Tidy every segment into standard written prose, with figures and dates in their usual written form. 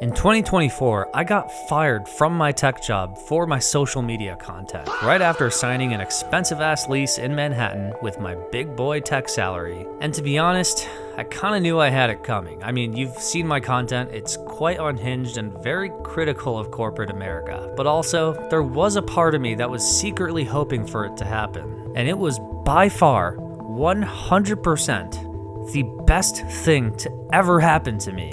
In 2024, I got fired from my tech job for my social media content, right after signing an expensive-ass lease in Manhattan with my big boy tech salary. And to be honest, I kinda knew I had it coming. I mean, you've seen my content, it's quite unhinged and very critical of corporate America. But also, there was a part of me that was secretly hoping for it to happen. And it was by far, 100%, the best thing to ever happen to me.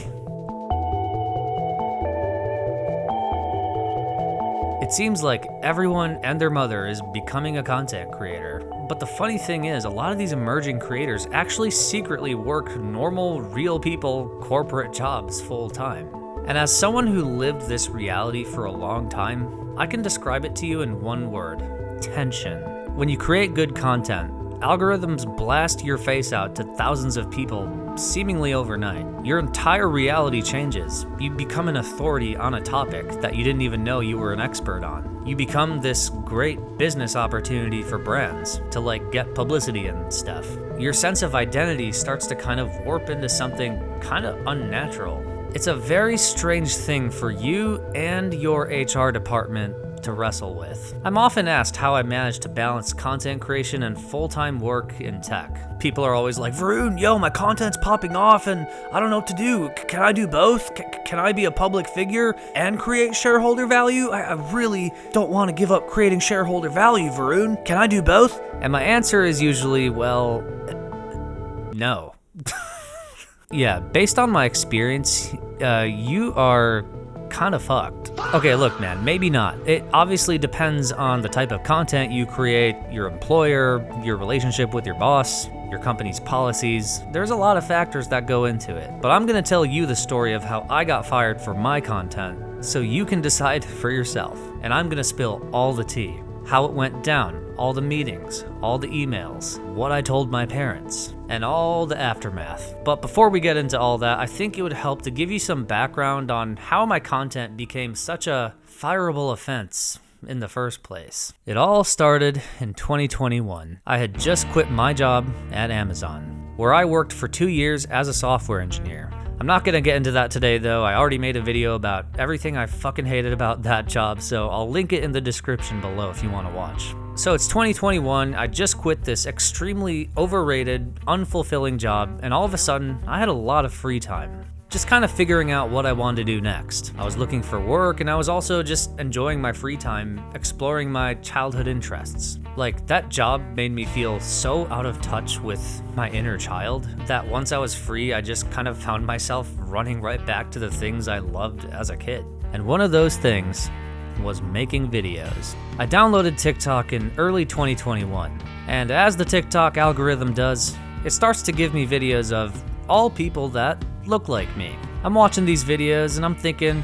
It seems like everyone and their mother is becoming a content creator. But the funny thing is, a lot of these emerging creators actually secretly work normal, real people, corporate jobs full time. And as someone who lived this reality for a long time, I can describe it to you in one word: tension. When you create good content, algorithms blast your face out to thousands of people seemingly overnight. Your entire reality changes. You become an authority on a topic that you didn't even know you were an expert on. You become this great business opportunity for brands to get publicity and stuff. Your sense of identity starts to kind of warp into something kind of unnatural. It's a very strange thing for you and your HR department to wrestle with. I'm often asked how I manage to balance content creation and full-time work in tech. People are always like, Varun, yo, my content's popping off and I don't know what to do. Can I do both? Can I be a public figure and create shareholder value? I really don't want to give up creating shareholder value, Varun. Can I do both? And my answer is usually, well, no. Yeah, based on my experience, you are kind of fucked. Okay, look, man, maybe not. It obviously depends on the type of content you create, your employer, your relationship with your boss, your company's policies. There's a lot of factors that go into it. But I'm gonna tell you the story of how I got fired for my content so you can decide for yourself. And I'm gonna spill all the tea. How it went down, all the meetings, all the emails, what I told my parents, and all the aftermath. But before we get into all that, I think it would help to give you some background on how my content became such a fireable offense in the first place. It all started in 2021. I had just quit my job at Amazon, where I worked for 2 years as a software engineer. I'm not gonna get into that today though. I already made a video about everything I fucking hated about that job, so I'll link it in the description below if you wanna watch. So it's 2021, I just quit this extremely overrated, unfulfilling job, and all of a sudden, I had a lot of free time. Just kind of figuring out what I wanted to do next. I was looking for work, and I was also just enjoying my free time, exploring my childhood interests. That job made me feel so out of touch with my inner child that once I was free, I just kind of found myself running right back to the things I loved as a kid. And one of those things was making videos. I downloaded TikTok in early 2021, and as the TikTok algorithm does, it starts to give me videos of all people that look like me. I'm watching these videos and I'm thinking,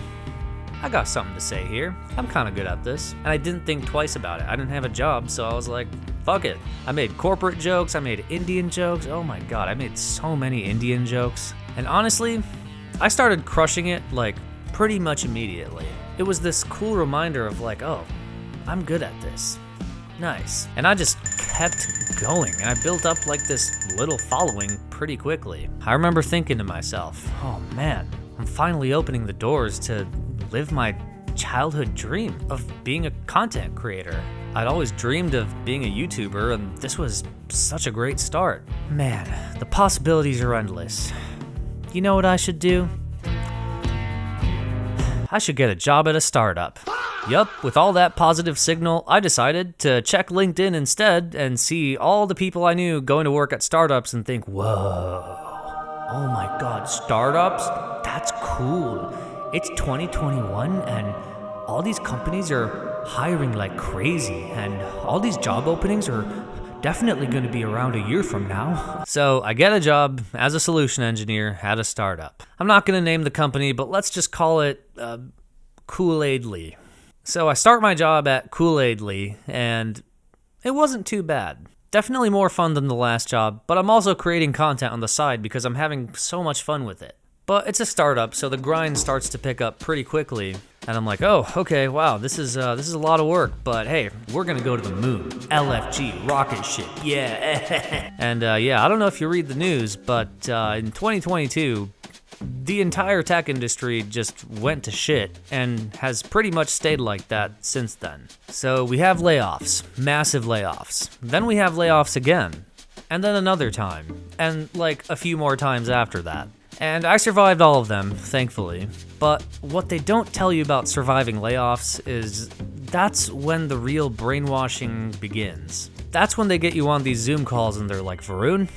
I got something to say here. I'm kind of good at this. And I didn't think twice about it. I didn't have a job, so I was like, fuck it. I made corporate jokes, I made Indian jokes. Oh my God, I made so many Indian jokes. And honestly, I started crushing it pretty much immediately. It was this cool reminder of oh, I'm good at this. Nice. And I just kept going, and I built up this little following pretty quickly. I remember thinking to myself, oh man, I'm finally opening the doors to live my childhood dream of being a content creator. I'd always dreamed of being a YouTuber, and this was such a great start. Man, the possibilities are endless. You know what I should do? I should get a job at a startup. Yup, with all that positive signal, I decided to check LinkedIn instead and see all the people I knew going to work at startups and think, whoa, oh my God, startups? That's cool. It's 2021 and all these companies are hiring like crazy and all these job openings are definitely going to be around a year from now. So I get a job as a solution engineer at a startup. I'm not going to name the company, but let's just call it Kool-Aid Lee. So I start my job at Kool-Aid Lee, and it wasn't too bad. Definitely more fun than the last job, but I'm also creating content on the side because I'm having so much fun with it. But it's a startup, so the grind starts to pick up pretty quickly, and I'm like, oh, okay, wow, this is a lot of work, but hey, we're gonna go to the moon. LFG, rocket ship, yeah. And yeah, I don't know if you read the news, but in 2022, the entire tech industry just went to shit and has pretty much stayed like that since then. So we have layoffs, massive layoffs. Then we have layoffs again, and then another time, and like a few more times after that. And I survived all of them, thankfully. But what they don't tell you about surviving layoffs is that's when the real brainwashing begins. That's when they get you on these Zoom calls and they're like, Varun,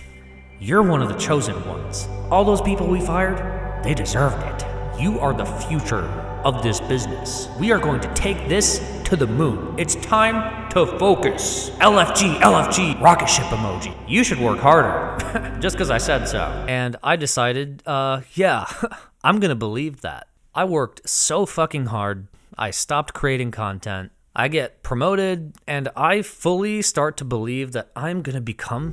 you're one of the chosen ones. All those people we fired, they deserved it. You are the future of this business. We are going to take this to the moon. It's time to focus. LFG, LFG, rocket ship emoji. You should work harder. Just because I said so. And I decided, yeah, I'm gonna believe that. I worked so fucking hard. I stopped creating content. I get promoted, and I fully start to believe that I'm gonna become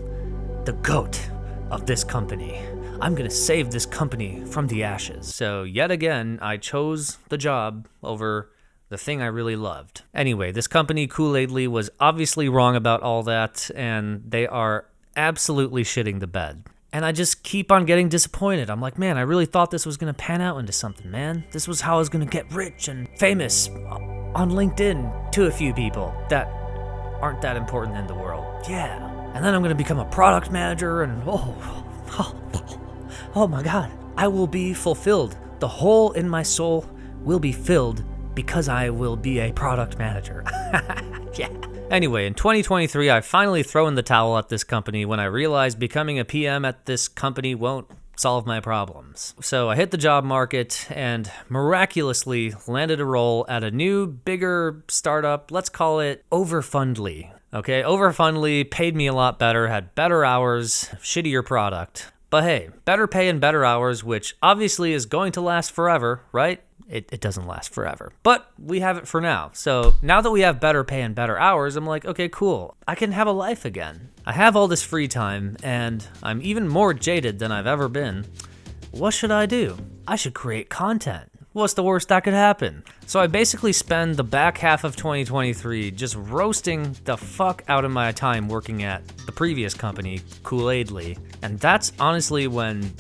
the GOAT of this company. I'm gonna save this company from the ashes. So yet again, I chose the job over the thing I really loved. Anyway, this company, Kool-Aidly, was obviously wrong about all that, and they are absolutely shitting the bed. And I just keep on getting disappointed. I'm like, man, I really thought this was gonna pan out into something, man. This was how I was gonna get rich and famous on LinkedIn to a few people that aren't that important in the world. Yeah. And then I'm gonna become a product manager and oh my God, I will be fulfilled. The hole in my soul will be filled because I will be a product manager. Yeah. Anyway, in 2023, I finally throw in the towel at this company when I realized becoming a PM at this company won't solve my problems. So I hit the job market and miraculously landed a role at a new, bigger startup. Let's call it Overfundly. Okay, Overfundly paid me a lot better, had better hours, shittier product. But hey, better pay and better hours, which obviously is going to last forever, right? It doesn't last forever, but we have it for now. So now that we have better pay and better hours, I'm like, okay, cool. I can have a life again. I have all this free time, and I'm even more jaded than I've ever been. What should I do? I should create content. What's the worst that could happen? So I basically spend the back half of 2023 just roasting the fuck out of my time working at the previous company, Kool-Aidly. And that's honestly when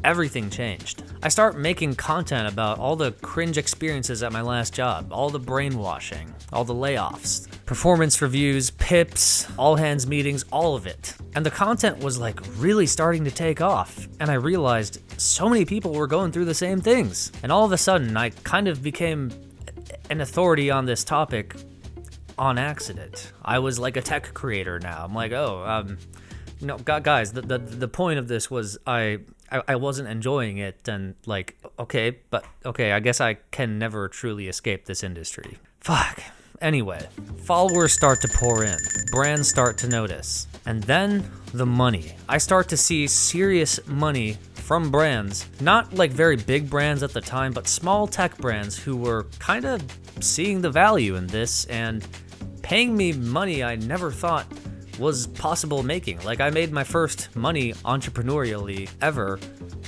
everything changed. I start making content about all the cringe experiences at my last job, all the brainwashing, all the layoffs, performance reviews, pips, all hands meetings, all of it. And the content was like really starting to take off. And I realized so many people were going through the same things. And all of a sudden, I kind of became an authority on this topic on accident. I was like a tech creator now. I'm like, guys, the point of this was I wasn't enjoying it, and like, okay, I guess I can never truly escape this industry. Fuck. Anyway, followers start to pour in, brands start to notice, and then the money. I start to see serious money from brands, not like very big brands at the time, but small tech brands who were kind of seeing the value in this and paying me money I never thought was possible making. Like, I made my first money entrepreneurially ever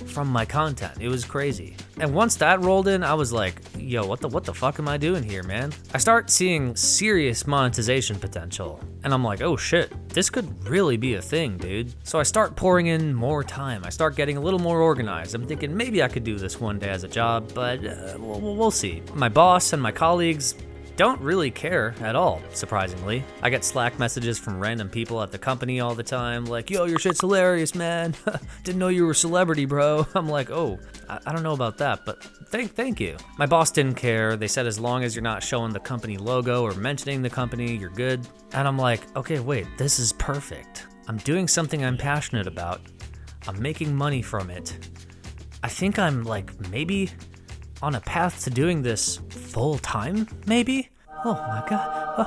from my content. It was crazy. And once that rolled in, I was like, yo, what the fuck am I doing here, man? I start seeing serious monetization potential. And I'm like, oh shit, this could really be a thing, dude. So I start pouring in more time. I start getting a little more organized. I'm thinking maybe I could do this one day as a job, but we'll see. My boss and my colleagues don't really care at all, surprisingly. I get Slack messages from random people at the company all the time, like, yo, your shit's hilarious, man. Didn't know you were a celebrity, bro. I'm like, oh, I don't know about that, but thank you. My boss didn't care. They said as long as you're not showing the company logo or mentioning the company, you're good. And I'm like, okay, wait, this is perfect. I'm doing something I'm passionate about. I'm making money from it. I think I'm like maybe on a path to doing this full time, maybe? Oh my God.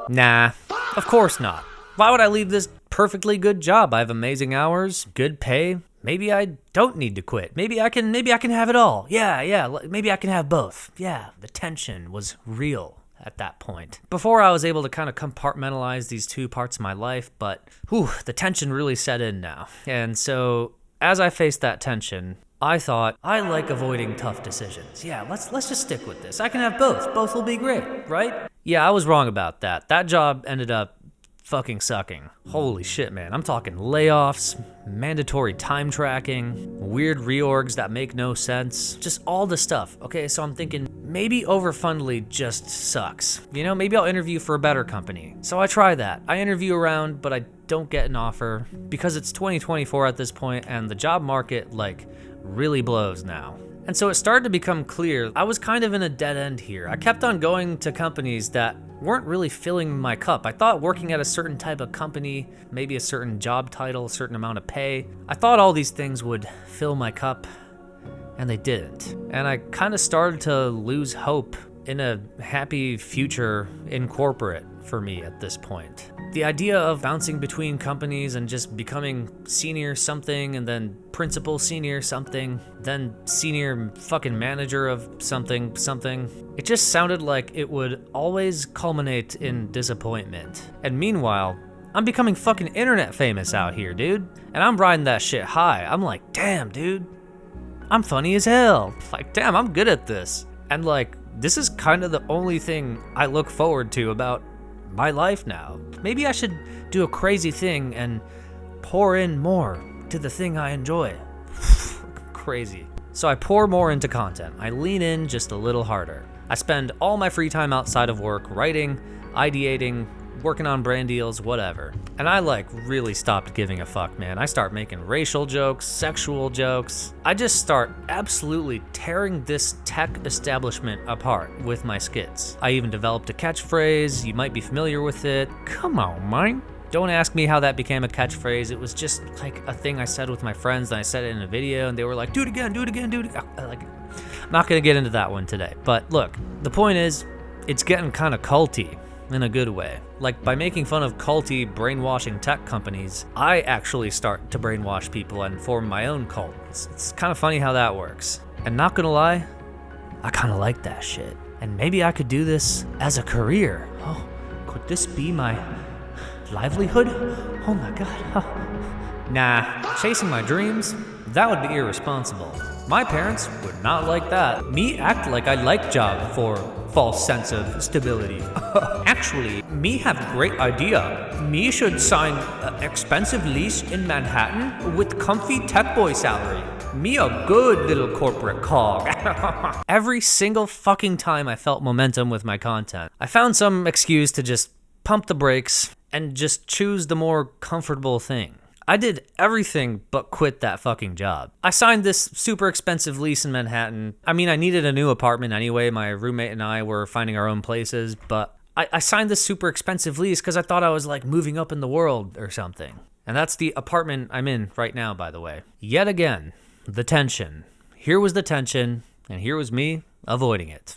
Nah, of course not. Why would I leave this perfectly good job? I have amazing hours, good pay. Maybe I don't need to quit. Maybe I can have it all. Yeah, maybe I can have both. Yeah, the tension was real at that point. Before I was able to kind of compartmentalize these two parts of my life, but the tension really set in now. And so as I faced that tension, I thought, I like avoiding tough decisions. Yeah, let's just stick with this. I can have both. Both will be great, right? Yeah, I was wrong about that. That job ended up fucking sucking. Holy shit, man. I'm talking layoffs, mandatory time tracking, weird reorgs that make no sense, just all the stuff. Okay, so I'm thinking maybe Overfundly just sucks. You know, maybe I'll interview for a better company. So I try that. I interview around, but I don't get an offer because it's 2024 at this point and the job market like really blows now. And so it started to become clear I was kind of in a dead end here. I kept on going to companies that weren't really filling my cup. I thought working at a certain type of company, maybe a certain job title, a certain amount of pay, I thought all these things would fill my cup, and they didn't. And I kind of started to lose hope in a happy future in corporate for me at this point. The idea of bouncing between companies and just becoming senior something and then principal senior something, then senior fucking manager of something, it just sounded like it would always culminate in disappointment. And meanwhile, I'm becoming fucking internet famous out here, dude. And I'm riding that shit high. I'm like, damn, dude, I'm funny as hell. Like, damn, I'm good at this. And like, this is kind of the only thing I look forward to about my life now. Maybe I should do a crazy thing and pour in more to the thing I enjoy. Crazy. So I pour more into content. I lean in just a little harder. I spend all my free time outside of work writing, ideating, working on brand deals, whatever. And I like really stopped giving a fuck, man. I start making racial jokes, sexual jokes. I just start absolutely tearing this tech establishment apart with my skits. I even developed a catchphrase. You might be familiar with it. Come on, man. Don't ask me how that became a catchphrase. It was just like a thing I said with my friends, and I said it in a video, and they were like, do it again, do it again, do it again. Like, I'm not gonna get into that one today. But look, the point is, it's getting kind of culty in a good way. Like, by making fun of culty, brainwashing tech companies, I actually start to brainwash people and form my own cult. It's kind of funny how that works. And not gonna lie, I kind of like that shit. And maybe I could do this as a career. Oh, could this be my livelihood? Oh my god. Nah, chasing my dreams, that would be irresponsible. My parents would not like that. Me act like I like job for false sense of stability. Actually, me have great idea. Me should sign expensive lease in Manhattan with comfy tech boy salary. Me a good little corporate cog. Every single fucking time I felt momentum with my content, I found some excuse to just pump the brakes and just choose the more comfortable thing. I did everything but quit that fucking job. I signed this super expensive lease in Manhattan. I mean, I needed a new apartment anyway. My roommate and I were finding our own places, but I signed this super expensive lease because I thought I was like moving up in the world or something. And that's the apartment I'm in right now, by the way. Yet again, the tension. Here was the tension, and here was me avoiding it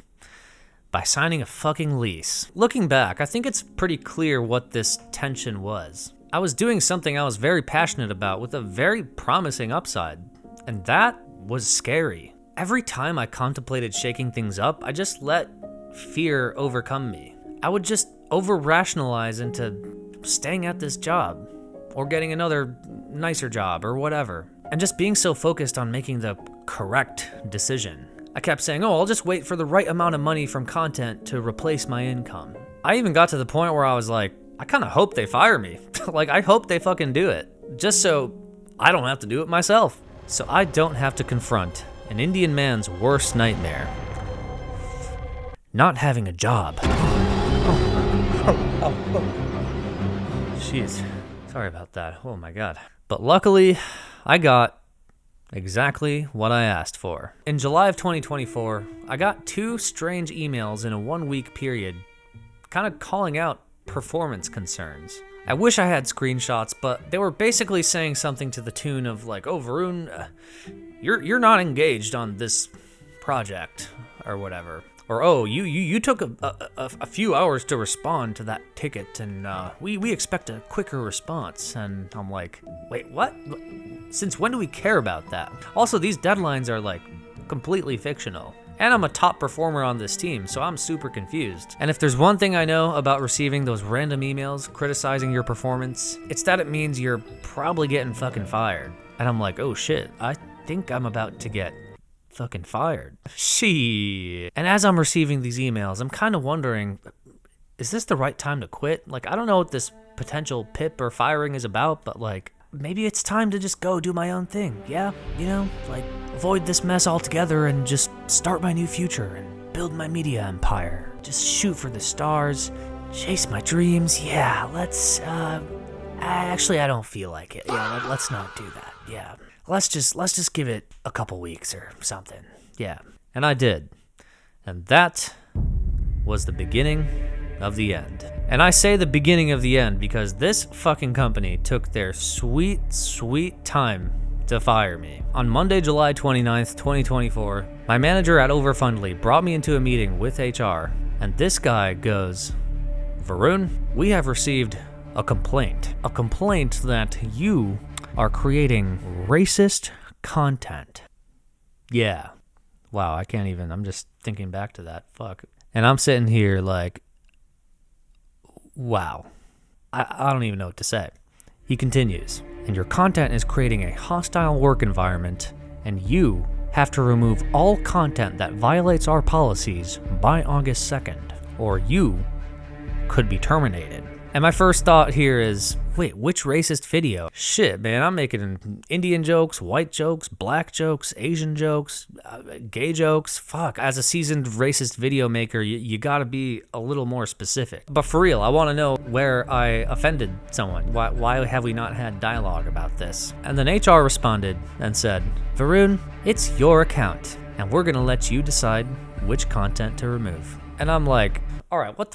by signing a fucking lease. Looking back, I think it's pretty clear what this tension was. I was doing something I was very passionate about with a very promising upside, and that was scary. Every time I contemplated shaking things up, I just let fear overcome me. I would just over-rationalize into staying at this job, or getting another nicer job, or whatever, and just being so focused on making the correct decision. I kept saying, oh, I'll just wait for the right amount of money from content to replace my income. I even got to the point where I was like, I kind of hope they fire me. Like, I hope they fucking do it. Just so I don't have to do it myself. So I don't have to confront an Indian man's worst nightmare. Not having a job. Jeez. Sorry about that. Oh my god. But luckily, I got exactly what I asked for. In July of 2024, I got 2 strange emails in a 1-week period, kind of calling out performance concerns. I wish I had screenshots, but they were basically saying something to the tune of like, oh, Varun, you're not engaged on this project or whatever. Or, oh, you took a few hours to respond to that ticket, and we expect a quicker response. And I'm like, wait, what? Since when do we care about that? Also, these deadlines are like completely fictional. And I'm a top performer on this team, so I'm super confused. And if there's one thing I know about receiving those random emails criticizing your performance, it's that it means you're probably getting fucking fired. And I'm like, oh shit, I think I'm about to get fucking fired. Shit. And as I'm receiving these emails, I'm kind of wondering, is this the right time to quit? Like, I don't know what this potential PIP or firing is about, but like, maybe it's time to just go do my own thing, yeah? You know, like, avoid this mess altogether and just start my new future and build my media empire. Just shoot for the stars, chase my dreams, yeah, let's, actually, I don't feel like it. Yeah, let's not do that, yeah. Let's just give it a couple weeks or something, yeah. And I did. And that was the beginning of the end. And I say the beginning of the end because this fucking company took their sweet, sweet time to fire me. On Monday, July 29th, 2024, my manager at Overfundly brought me into a meeting with HR, and this guy goes, "Varun, we have received a complaint that you are creating racist content." Yeah. Wow, I'm just thinking back to that. Fuck. And I'm sitting here like, wow. I don't even know what to say. He continues, "And your content is creating a hostile work environment, and you have to remove all content that violates our policies by August 2nd, or you could be terminated." And my first thought here is, wait, which racist video? Shit, man, I'm making Indian jokes, white jokes, black jokes, Asian jokes, gay jokes. Fuck, as a seasoned racist video maker, you gotta be a little more specific. But for real, I wanna know where I offended someone. Why have we not had dialogue about this? And then HR responded and said, "Varun, it's your account, and we're gonna let you decide which content to remove." And I'm like, all right, what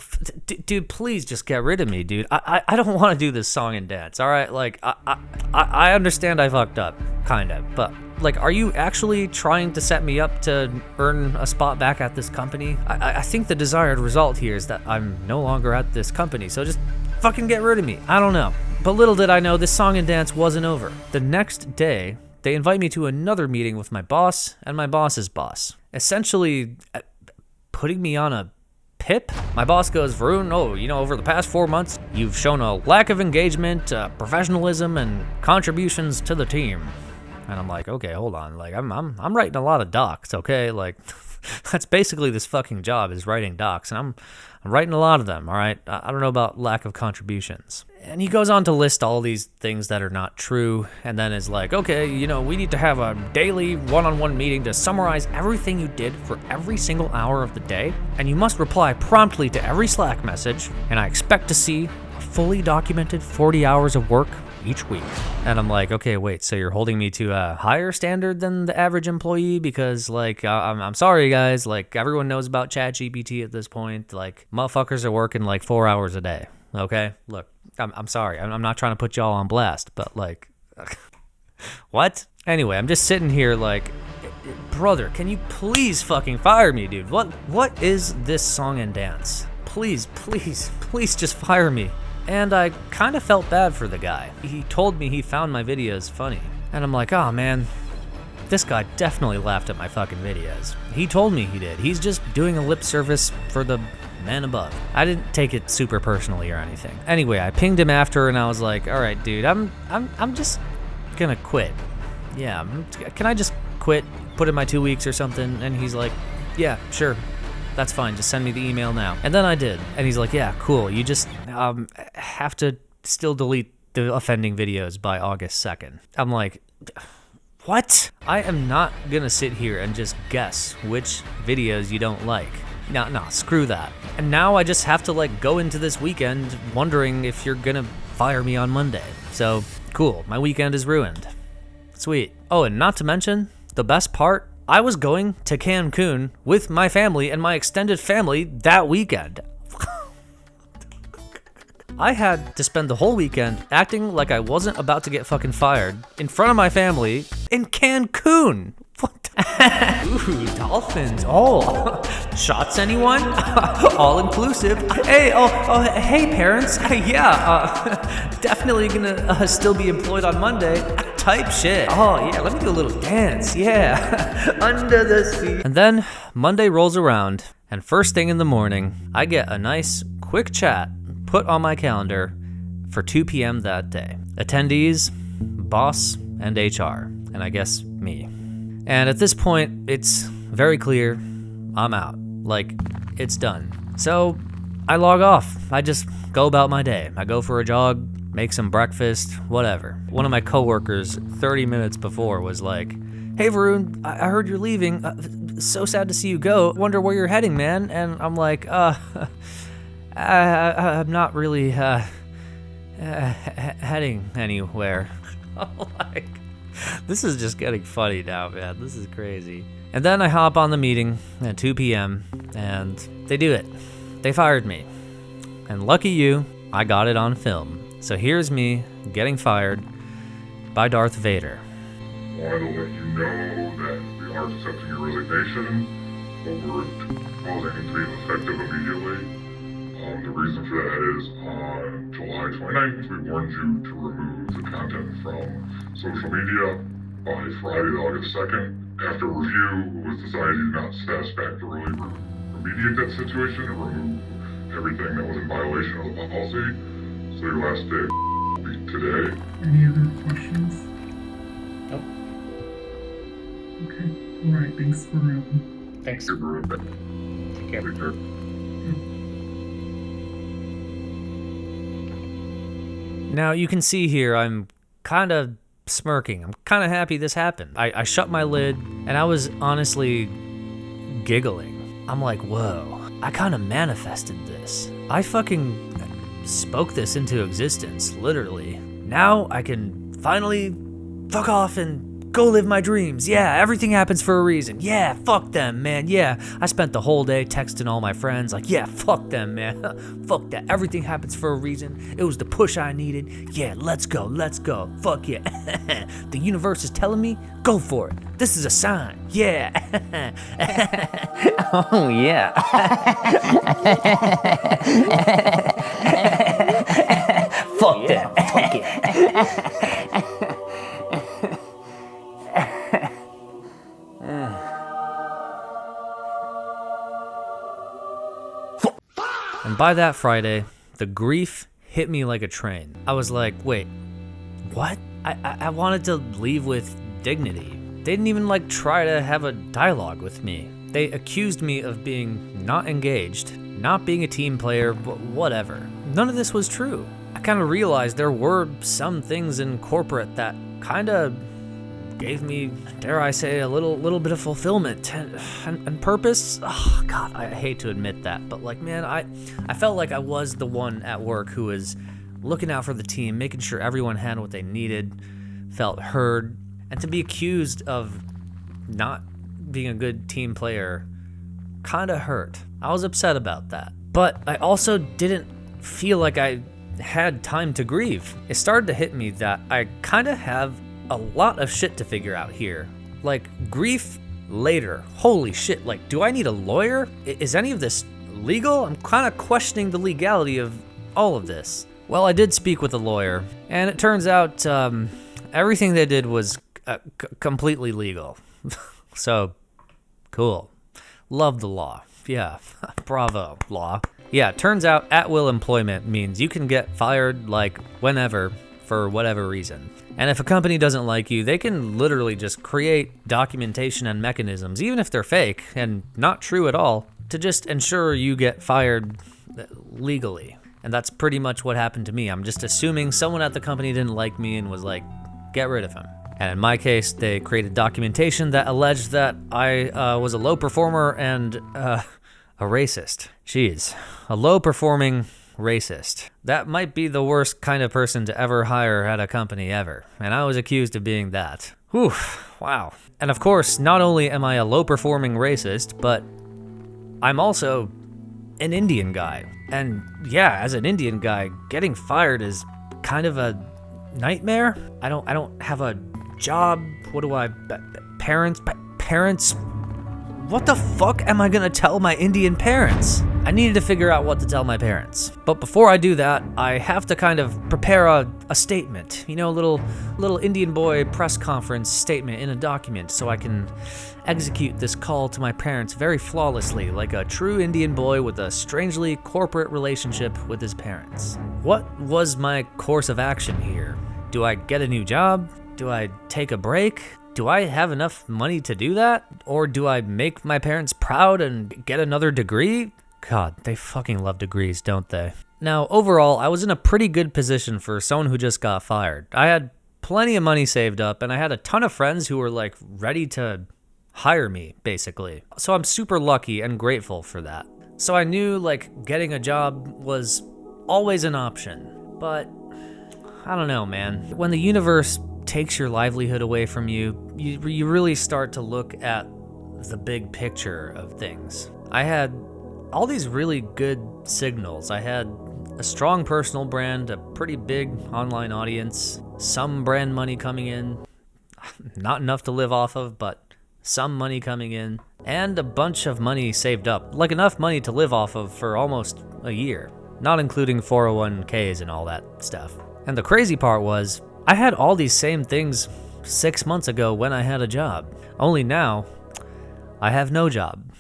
the dude, please just get rid of me, dude. I don't want to do this song and dance, all right? Like, I understand I fucked up, kind of, but, like, are you actually trying to set me up to earn a spot back at this company? I think the desired result here is that I'm no longer at this company, so just fucking get rid of me. I don't know. But little did I know this song and dance wasn't over. The next day, they invite me to another meeting with my boss and my boss's boss, essentially putting me on a PIP? My boss goes, "Varun, over the past 4 months, you've shown a lack of engagement, professionalism, and contributions to the team." And I'm like, okay, hold on. Like, I'm writing a lot of docs, okay? Like, that's basically this fucking job, is writing docs, and I'm writing a lot of them, all right? I don't know about lack of contributions. And he goes on to list all these things that are not true, and then is like, okay, we need to have a daily one-on-one meeting to summarize everything you did for every single hour of the day, and you must reply promptly to every Slack message, and I expect to see a fully documented 40 hours of work each week. And I'm like, okay, wait, so you're holding me to a higher standard than the average employee? Because, like, I'm sorry, guys, like, everyone knows about ChatGPT at this point. Like, motherfuckers are working, like, 4 hours a day, okay? Look, I'm sorry. I'm not trying to put y'all on blast, but, like, what? Anyway, I'm just sitting here like, brother, can you please fucking fire me, dude? What is this song and dance? Please just fire me. And I kind of felt bad for the guy. He told me he found my videos funny. And I'm like, oh man, this guy definitely laughed at my fucking videos. He told me he did. He's just doing a lip service for the man above. I didn't take it super personally or anything. Anyway, I pinged him after and I was like, all right, dude, I'm just gonna quit. Yeah, can I just quit, put in my 2 weeks or something? And he's like, yeah, sure. That's fine, just send me the email now. And then I did. And he's like, yeah, cool. You just have to still delete the offending videos by August 2nd. I'm like, what? I am not gonna sit here and just guess which videos you don't like. No, screw that. And now I just have to like go into this weekend wondering if you're gonna fire me on Monday. So, cool, my weekend is ruined. Sweet. Oh, and not to mention, the best part, I was going to Cancun with my family and my extended family that weekend. I had to spend the whole weekend acting like I wasn't about to get fucking fired in front of my family in Cancun. What? Ooh, dolphins. Oh, shots anyone? All inclusive. Hey, hey parents. Yeah, definitely gonna still be employed on Monday. Type shit. Oh yeah, let me do a little dance. Yeah, under the sea. And then Monday rolls around, and first thing in the morning, I get a nice quick chat put on my calendar for 2 p.m. that day. Attendees, boss, and HR, and I guess me. And at this point, it's very clear I'm out. Like, it's done. So I log off. I just go about my day. I go for a jog, make some breakfast, whatever. One of my coworkers 30 minutes before was like, "Hey Varun, I heard you're leaving. So sad to see you go. Wonder where you're heading, man." And I'm like, I'm not really heading anywhere. Like, this is just getting funny now, man. This is crazy. And then I hop on the meeting at 2 p.m. and they do it. They fired me. And lucky you, I got it on film. So here's me getting fired by Darth Vader. Wanted to let you know that we are accepting your resignation, but we're proposing to be effective immediately. The reason for that is on July 29th, we warned you to remove the content from social media by Friday, August 2nd. After review, it was decided you did not satisfactorily remediate that situation and remove everything that was in violation of the policy. So your last day will be today. Any other questions? Nope. Okay. All right. Thanks for Thanks. Take care. care. Now you can see here I'm kind of smirking. I'm kind of happy this happened. I shut my lid and I was honestly giggling. I'm like, whoa, I kind of manifested this. I fucking spoke this into existence, literally. Now I can finally fuck off and go live my dreams. Yeah, everything happens for a reason. Yeah, fuck them, man. Yeah, I spent the whole day texting all my friends like, yeah, fuck them, man. Fuck that. Everything happens for a reason. It was the push I needed. Yeah, let's go. Let's go. Fuck yeah. The universe is telling me, go for it. This is a sign. Yeah. Oh, yeah. Fuck them. Fuck it. And by that Friday, the grief hit me like a train. I was like, wait, what? I wanted to leave with dignity. They didn't even try to have a dialogue with me. They accused me of being not engaged, not being a team player, whatever. None of this was true. I kind of realized there were some things in corporate that kind of gave me, dare I say, a little bit of fulfillment and purpose. Oh God, I hate to admit that, but man, I felt like I was the one at work who was looking out for the team, making sure everyone had what they needed, felt heard, and to be accused of not being a good team player kind of hurt. I was upset about that, but I also didn't feel like I had time to grieve. It started to hit me that I kind of have a lot of shit to figure out here. Grief later. Holy shit, do I need a lawyer? Is any of this legal? I'm kind of questioning the legality of all of this. Well, I did speak with a lawyer, and it turns out everything they did was completely legal. So, cool. Love the law. Yeah, bravo, law. Yeah, turns out at-will employment means you can get fired whenever for whatever reason. And if a company doesn't like you, they can literally just create documentation and mechanisms, even if they're fake and not true at all, to just ensure you get fired legally. And that's pretty much what happened to me. I'm just assuming someone at the company didn't like me and was like, get rid of him. And in my case, they created documentation that alleged that I was a low performer and a racist. Jeez, a low-performing racist. That might be the worst kind of person to ever hire at a company ever. And I was accused of being that. Whew, wow. And of course, not only am I a low-performing racist, but I'm also an Indian guy. And yeah, as an Indian guy, getting fired is kind of a nightmare. I don't have a job. What do I... Parents? What the fuck am I gonna tell my Indian parents? I needed to figure out what to tell my parents. But before I do that, I have to kind of prepare a statement. You know, a little Indian boy press conference statement in a document so I can execute this call to my parents very flawlessly, like a true Indian boy with a strangely corporate relationship with his parents. What was my course of action here? Do I get a new job? Do I take a break? Do I have enough money to do that? Or do I make my parents proud and get another degree? God, they fucking love degrees, don't they? Now, overall, I was in a pretty good position for someone who just got fired. I had plenty of money saved up, and I had a ton of friends who were like ready to hire me, basically. So I'm super lucky and grateful for that. So I knew like getting a job was always an option, but I don't know, man. When the universe takes your livelihood away from you, you really start to look at the big picture of things. I had all these really good signals. I had a strong personal brand, a pretty big online audience, some brand money coming in, not enough to live off of, but some money coming in, and a bunch of money saved up, like enough money to live off of for almost a year, not including 401ks and all that stuff. And the crazy part was, I had all these same things 6 months ago when I had a job, only now I have no job.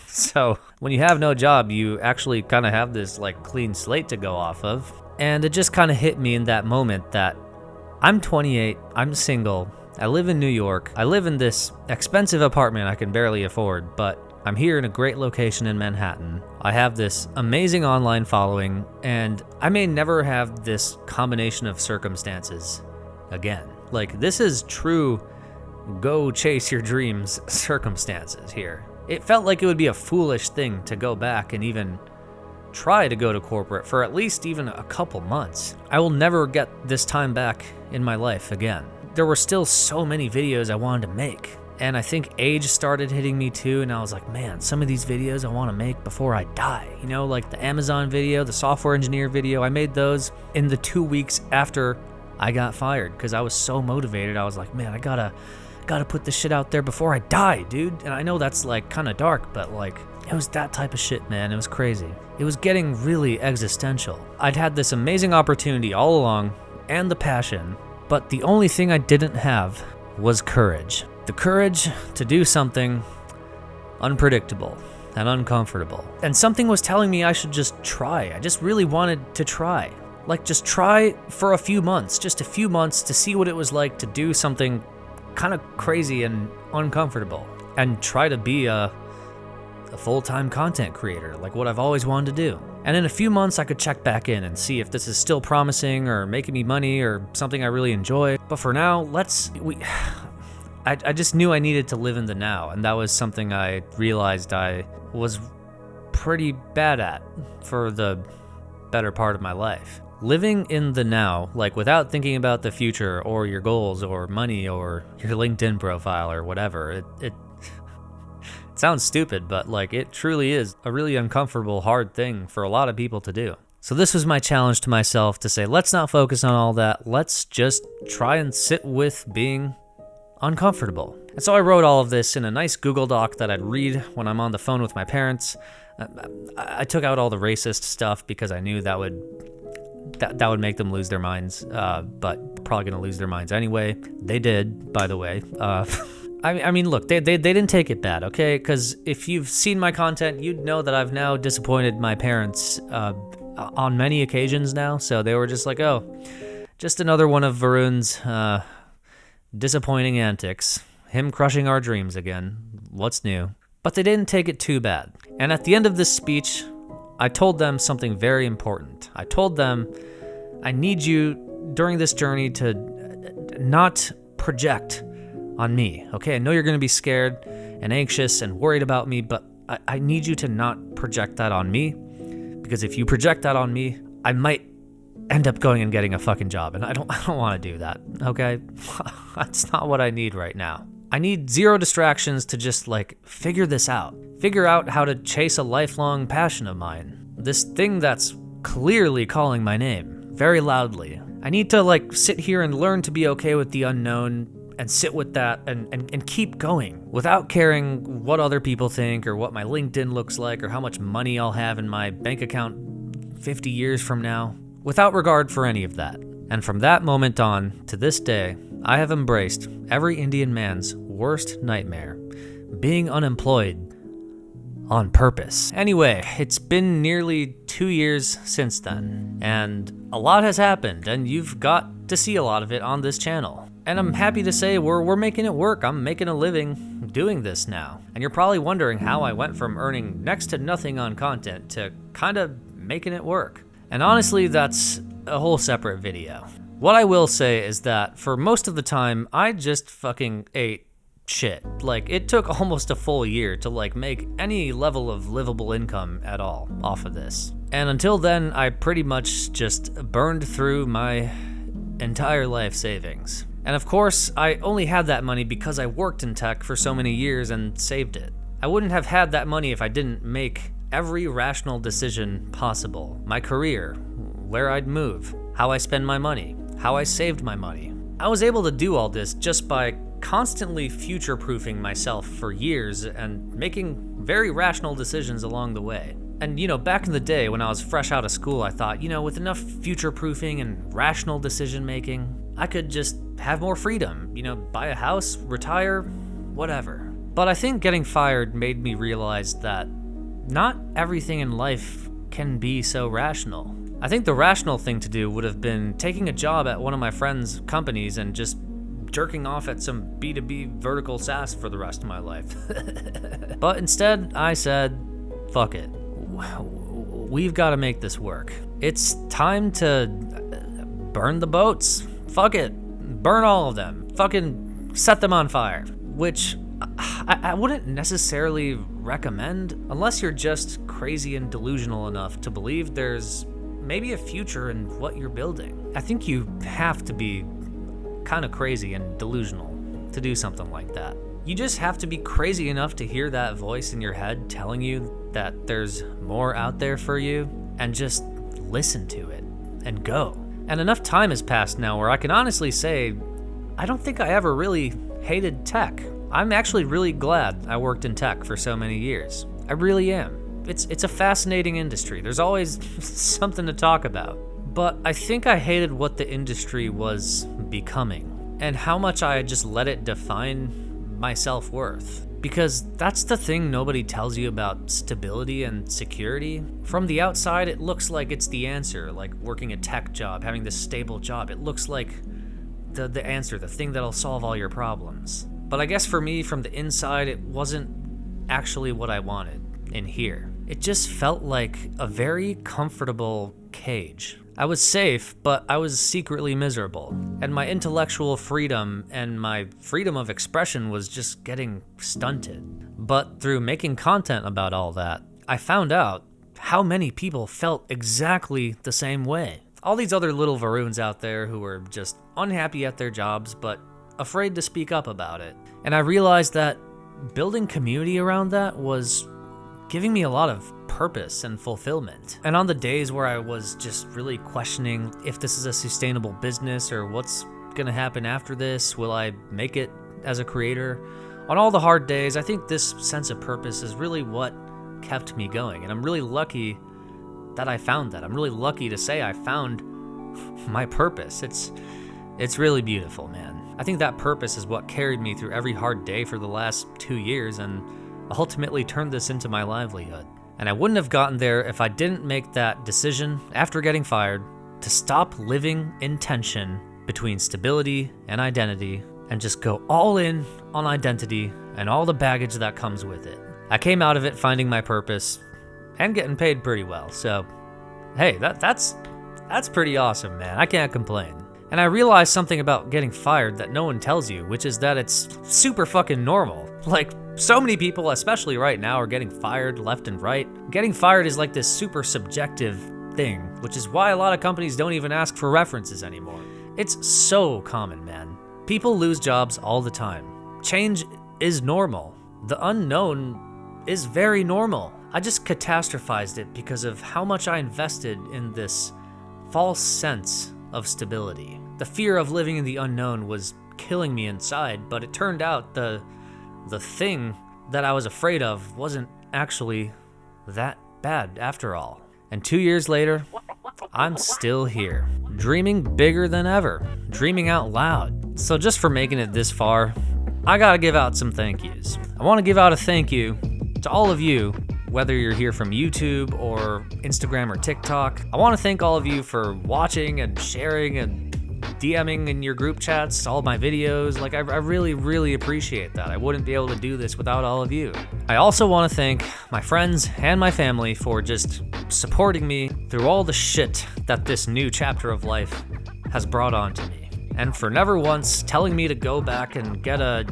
So when you have no job, you actually kind of have this like clean slate to go off of. And it just kind of hit me in that moment that I'm 28, I'm single, I live in New York, I live in this expensive apartment I can barely afford, but I'm here in a great location in Manhattan. I have this amazing online following, and I may never have this combination of circumstances again. Like, this is true go chase your dreams circumstances here. It felt like it would be a foolish thing to go back and even try to go to corporate for at least even a couple months. I will never get this time back in my life again. There were still so many videos I wanted to make, and I think age started hitting me too, and I was like, man, some of these videos I want to make before I die. You know, like the Amazon video, the software engineer video, I made those in the 2 weeks after I got fired because I was so motivated. I was like, man, I gotta put this shit out there before I die, dude. And I know that's like kind of dark, but like it was that type of shit, man. It was crazy. It was getting really existential. I'd had this amazing opportunity all along and the passion, but the only thing I didn't have was courage. The courage to do something unpredictable and uncomfortable. And something was telling me I should just try. I just really wanted to try. Like just try for a few months, just a few months to see what it was like to do something kind of crazy and uncomfortable and try to be a full-time content creator, like what I've always wanted to do. And in a few months, I could check back in and see if this is still promising or making me money or something I really enjoy. But for now, I just knew I needed to live in the now, and that was something I realized I was pretty bad at for the better part of my life. Living in the now, like without thinking about the future or your goals or money or your LinkedIn profile or whatever, it sounds stupid, but like it truly is a really uncomfortable, hard thing for a lot of people to do. So this was my challenge to myself to say, let's not focus on all that. Let's just try and sit with being uncomfortable. And so I wrote all of this in a nice Google Doc that I'd read when I'm on the phone with my parents. I took out all the racist stuff because I knew that would make them lose their minds, but probably gonna lose their minds anyway. They did, by the way. I mean, look, they didn't take it bad, okay? Because if you've seen my content, you'd know that I've now disappointed my parents on many occasions now. So they were just like, oh, just another one of Varun's disappointing antics. Him crushing our dreams again. What's new? But they didn't take it too bad. And at the end of this speech, I told them something very important. I told them, I need you during this journey to not project on me, okay? I know you're gonna be scared and anxious and worried about me, but I need you to not project that on me, because if you project that on me, I might end up going and getting a fucking job, and I don't wanna do that, okay? That's not what I need right now. I need zero distractions to just like figure this out. Figure out how to chase a lifelong passion of mine. This thing that's clearly calling my name, very loudly. I need to like sit here and learn to be okay with the unknown and sit with that and keep going without caring what other people think or what my LinkedIn looks like or how much money I'll have in my bank account 50 years from now, without regard for any of that. And from that moment on to this day, I have embraced every Indian man's worst nightmare, being unemployed on purpose. Anyway, it's been nearly 2 years since then, and a lot has happened, and you've got to see a lot of it on this channel. And I'm happy to say we're making it work. I'm making a living doing this now. And you're probably wondering how I went from earning next to nothing on content to kind of making it work. And honestly, that's a whole separate video. What I will say is that for most of the time, I just fucking ate shit. Like, it took almost a full year to make any level of livable income at all off of this. And until then, I pretty much just burned through my entire life savings. And of course, I only had that money because I worked in tech for so many years and saved it. I wouldn't have had that money if I didn't make every rational decision possible. My career, where I'd move, how I spend my money, how I saved my money. I was able to do all this just by constantly future-proofing myself for years and making very rational decisions along the way. And back in the day when I was fresh out of school, I thought, with enough future-proofing and rational decision-making, I could just have more freedom, buy a house, retire, whatever. But I think getting fired made me realize that not everything in life can be so rational. I think the rational thing to do would have been taking a job at one of my friends' companies and just jerking off at some B2B vertical SaaS for the rest of my life. But instead, I said, fuck it. We've got to make this work. It's time to burn the boats. Fuck it. Burn all of them. Fucking set them on fire. Which I wouldn't necessarily recommend unless you're just crazy and delusional enough to believe there's maybe a future in what you're building. I think you have to be kind of crazy and delusional to do something like that. You just have to be crazy enough to hear that voice in your head telling you that there's more out there for you and just listen to it and go. And enough time has passed now where I can honestly say I don't think I ever really hated tech. I'm actually really glad I worked in tech for so many years. I really am. It's a fascinating industry. There's always something to talk about. But I think I hated what the industry was becoming and how much I had just let it define my self-worth. Because that's the thing nobody tells you about stability and security. From the outside, it looks like it's the answer, like working a tech job, having this stable job. It looks like the answer, the thing that'll solve all your problems. But I guess for me, from the inside, it wasn't actually what I wanted in here. It just felt like a very comfortable cage. I was safe, but I was secretly miserable. And my intellectual freedom and my freedom of expression was just getting stunted. But through making content about all that, I found out how many people felt exactly the same way. All these other little Varuns out there who were just unhappy at their jobs, but afraid to speak up about it. And I realized that building community around that was giving me a lot of purpose and fulfillment. And on the days where I was just really questioning if this is a sustainable business or what's gonna happen after this, will I make it as a creator? On all the hard days, I think this sense of purpose is really what kept me going. And I'm really lucky that I found that. I'm really lucky to say I found my purpose. It's really beautiful, man. I think that purpose is what carried me through every hard day for the last 2 years and ultimately turned this into my livelihood. And I wouldn't have gotten there if I didn't make that decision after getting fired to stop living in tension between stability and identity and just go all in on identity and all the baggage that comes with it. I came out of it finding my purpose and getting paid pretty well. So, hey, that's pretty awesome, man. I can't complain. And I realized something about getting fired that no one tells you, which is that it's super fucking normal. Like, so many people, especially right now, are getting fired left and right. Getting fired is like this super subjective thing, which is why a lot of companies don't even ask for references anymore. It's so common, man. People lose jobs all the time. Change is normal. The unknown is very normal. I just catastrophized it because of how much I invested in this false sense of stability. The fear of living in the unknown was killing me inside, but it turned out the thing that I was afraid of wasn't actually that bad after all. And 2 years later, I'm still here, dreaming bigger than ever, dreaming out loud. So just for making it this far, I gotta give out some thank yous. I wanna give out a thank you to all of you, whether you're here from YouTube or Instagram or TikTok. I wanna thank all of you for watching and sharing and DMing in your group chats, all my videos. Like, I really, really appreciate that. I wouldn't be able to do this without all of you. I also want to thank my friends and my family for just supporting me through all the shit that this new chapter of life has brought on to me. And for never once telling me to go back and get a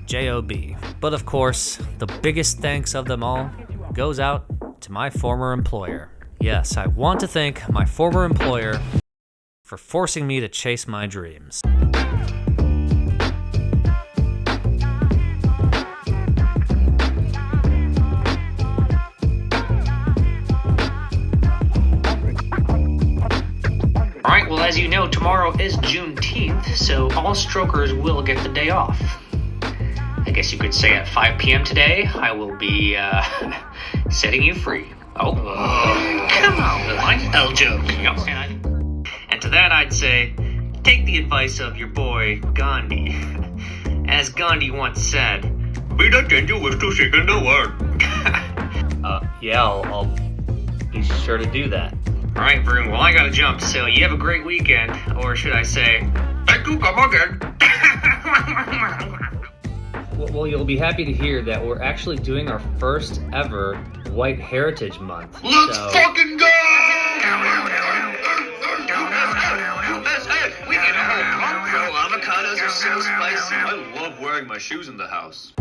job. But of course, the biggest thanks of them all goes out to my former employer. Yes, I want to thank my former employer for forcing me to chase my dreams. Alright, well, as you know, tomorrow is Juneteenth, so all strokers will get the day off. I guess you could say at 5 p.m. today, I will be, setting you free. Oh, come on, I'll joke. And to that I'd say, take the advice of your boy, Gandhi. As Gandhi once said, be the dangerous to second the word. Yeah, I'll be sure to do that. Alright, Varun, well, I gotta jump, so you have a great weekend, or should I say, thank you, come again. Well, you'll be happy to hear that we're actually doing our first ever White Heritage Month. Let's fucking go! We can have avocados are so spicy. I love wearing my shoes in the house.